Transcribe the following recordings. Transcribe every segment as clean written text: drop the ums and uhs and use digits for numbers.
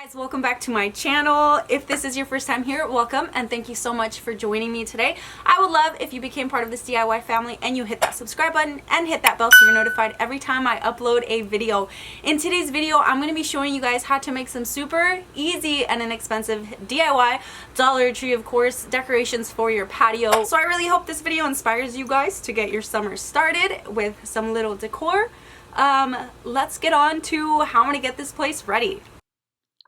Guys, welcome back to my channel. If this is your first time here, welcome and thank you so much for joining me today. I would love if you became part of this DIY family and you hit that subscribe button and hit that bell so you're notified every time I upload a video. In today's video, I'm going to be showing you guys how to make some super easy and inexpensive DIY, Dollar Tree of course, decorations for your patio. So I really hope this video inspires you guys to get your summer started with some little decor. Let's get on to how I'm going to get this place ready.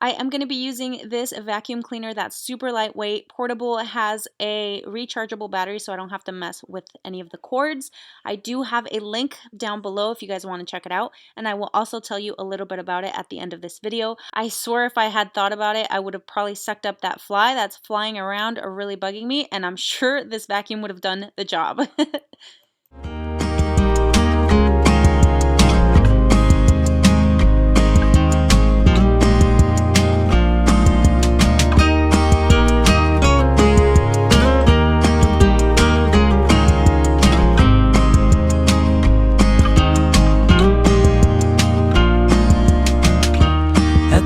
I am going to be using this vacuum cleaner that's super lightweight, portable, has a rechargeable battery so I don't have to mess with any of the cords. I do have a link down below if you guys want to check it out, and I will also tell you a little bit about it at the end of this video. I swear if I had thought about it, I would have probably sucked up that fly that's flying around or really bugging me, and I'm sure this vacuum would have done the job.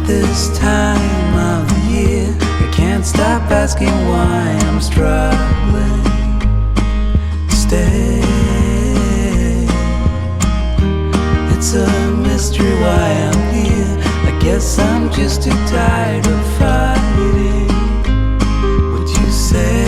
This time of the year, I can't stop asking why I'm struggling to stay. It's a mystery why I'm here. I guess I'm just too tired of fighting. Would you say?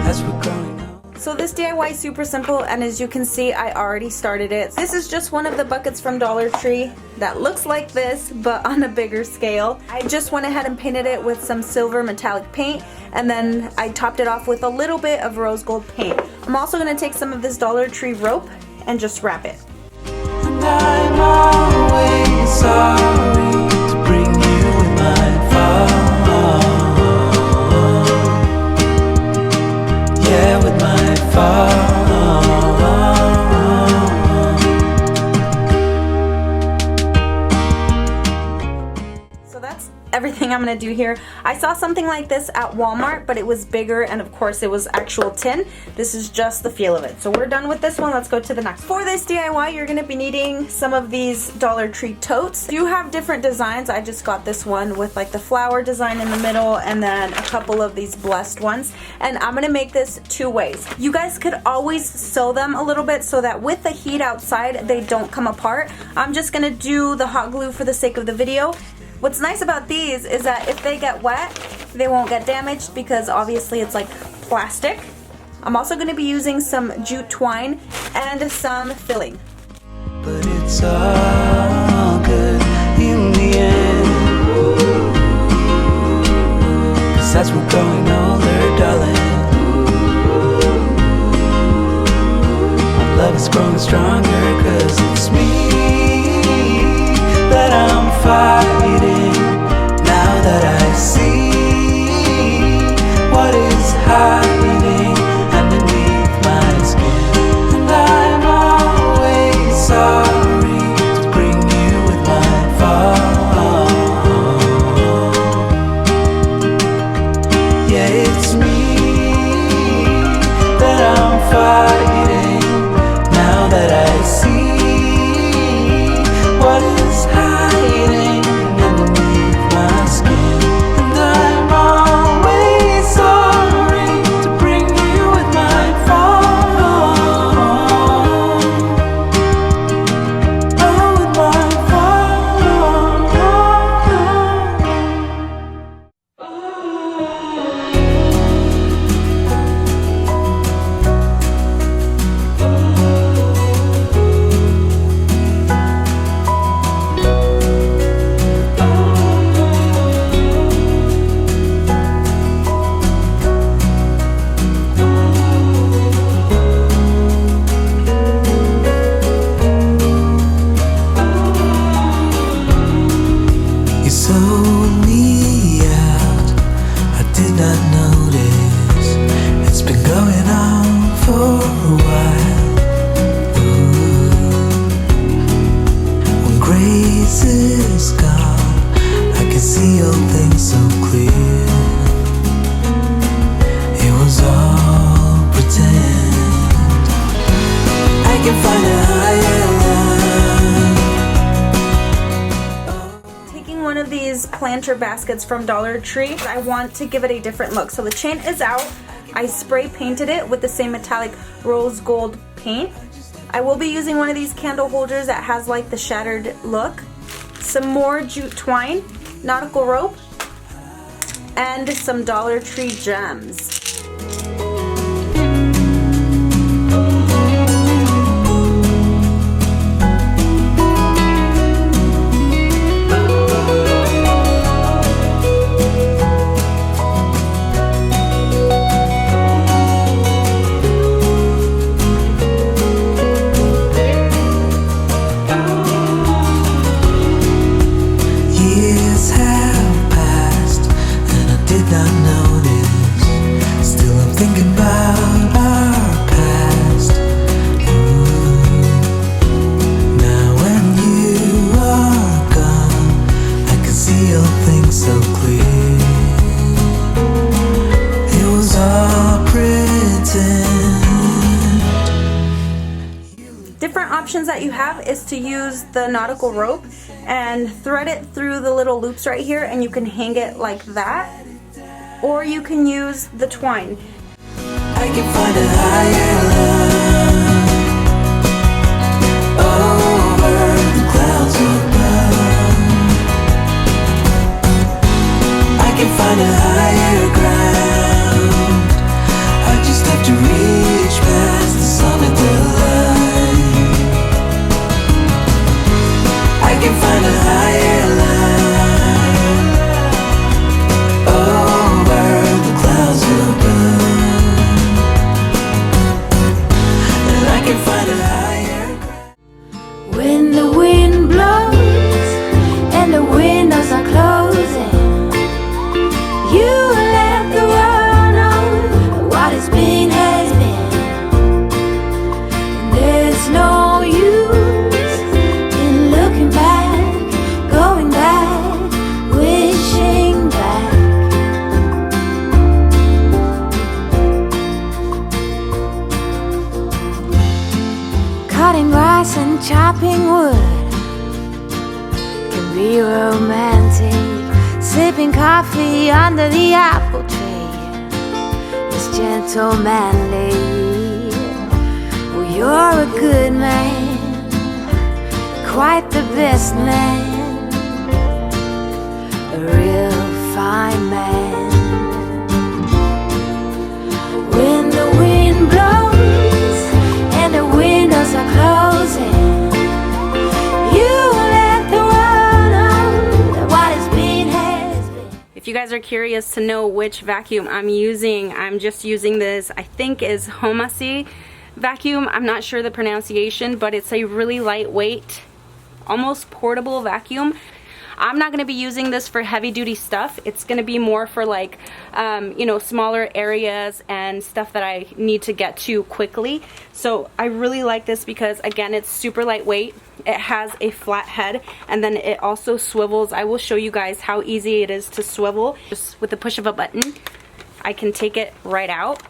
As we're growing up. So this DIY is super simple, and as you can see, I already started it. This is just one of the buckets from Dollar Tree that looks like this, but on a bigger scale. I just went ahead and painted it with some silver metallic paint, and then I topped it off with a little bit of rose gold paint. I'm also going to take some of this Dollar Tree rope and just wrap it. And I'm always sorry to bring you in my fall. Yeah, with my fall. So that's everything I'm going to do here. I saw something like this at Walmart, but it was bigger, and of course it was actual tin. This is just the feel of it. So we're done with this one. Let's go to the next. For this DIY, you're going to be needing some of these Dollar Tree totes. You have different designs. I just got this one with like the flower design in the middle and then a couple of these blessed ones. And I'm going to make this two ways. You guys could always sew them a little bit so that with the heat outside, they don't come apart. I'm just going to do the hot glue for the sake of the video. What's nice about these is that if they get wet, they won't get damaged because obviously it's like plastic. I'm also going to be using some jute twine and some filling. But it's all good in the end. 'Cause as we're growing older, darling, our love is growing stronger. 'Cause it's me that I'm fighting. Now that I see what is hiding underneath my skin. And I'm always sorry to bring you with my fall. Yeah, it's me that I'm fighting. Now that I see what is hiding underneath my skin. And I'm always sorry to planter baskets from Dollar Tree. I want to give it a different look. So the chain is out. I spray painted it with the same metallic rose gold paint. I will be using one of these candle holders that has like the shattered look. Some more jute twine, nautical rope, and some Dollar Tree gems. Different options that you have is to use the nautical rope and thread it through the little loops right here, and you can hang it like that, or you can use the twine. I can find a higher love over the clouds above. I can find a higher ground. I just have to reach past the summit of love. I can find a higher line over the clouds above, and I can find a higher ground. When the wind blows and the windows are closing, you let the world know what has been has been. And there's no use and chopping wood can be romantic. Sipping coffee under the apple tree is gentle manly. Well, you're a good man, quite the best man, a real fine man. When the wind blows and the windows are closing, if you guys are curious to know which vacuum I'm using, I'm just using this, I think is Homasi vacuum. I'm not sure the pronunciation, but it's a really lightweight, almost portable vacuum. I'm not going to be using this for heavy duty stuff. It's going to be more for like, you know, smaller areas and stuff that I need to get to quickly. So I really like this because, again, it's super lightweight. It has a flat head, and then it also swivels. I will show you guys how easy it is to swivel. Just with the push of a button, I can take it right out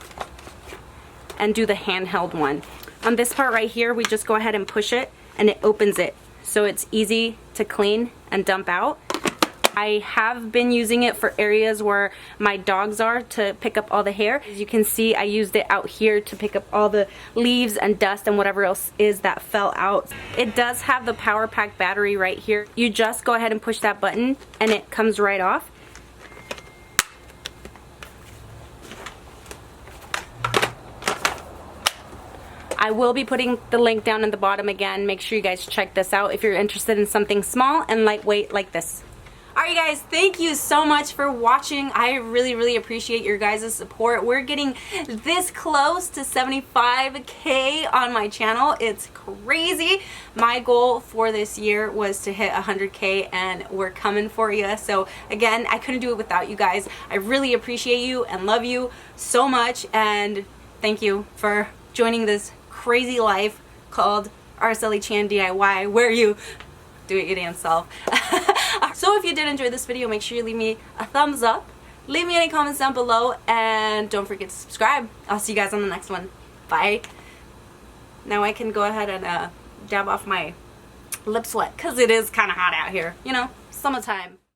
and do the handheld one. On this part right here, we just go ahead and push it and it opens it. So it's easy to clean and dump out. I have been using it for areas where my dogs are to pick up all the hair. As you can see, I used it out here to pick up all the leaves and dust and whatever else is that fell out. It does have the power pack battery right here. You just go ahead and push that button and it comes right off. I will be putting the link down in the bottom again. Make sure you guys check this out if you're interested in something small and lightweight like this. Alright guys, thank you so much for watching. I really appreciate your guys' support. We're getting this close to 75K on my channel. It's crazy. My goal for this year was to hit 100K, and we're coming for you. So again, I couldn't do it without you guys. I really appreciate you and love you so much, and thank you for joining this crazy life called Araceli Chan DIY, where you do it your damn self. So if you did enjoy this video, make sure you leave me a thumbs up, leave me any comments down below, and don't forget to subscribe. I'll see you guys on the next one. Bye. Now I can go ahead and dab off my lip sweat because it is kind of hot out here, you know, summertime.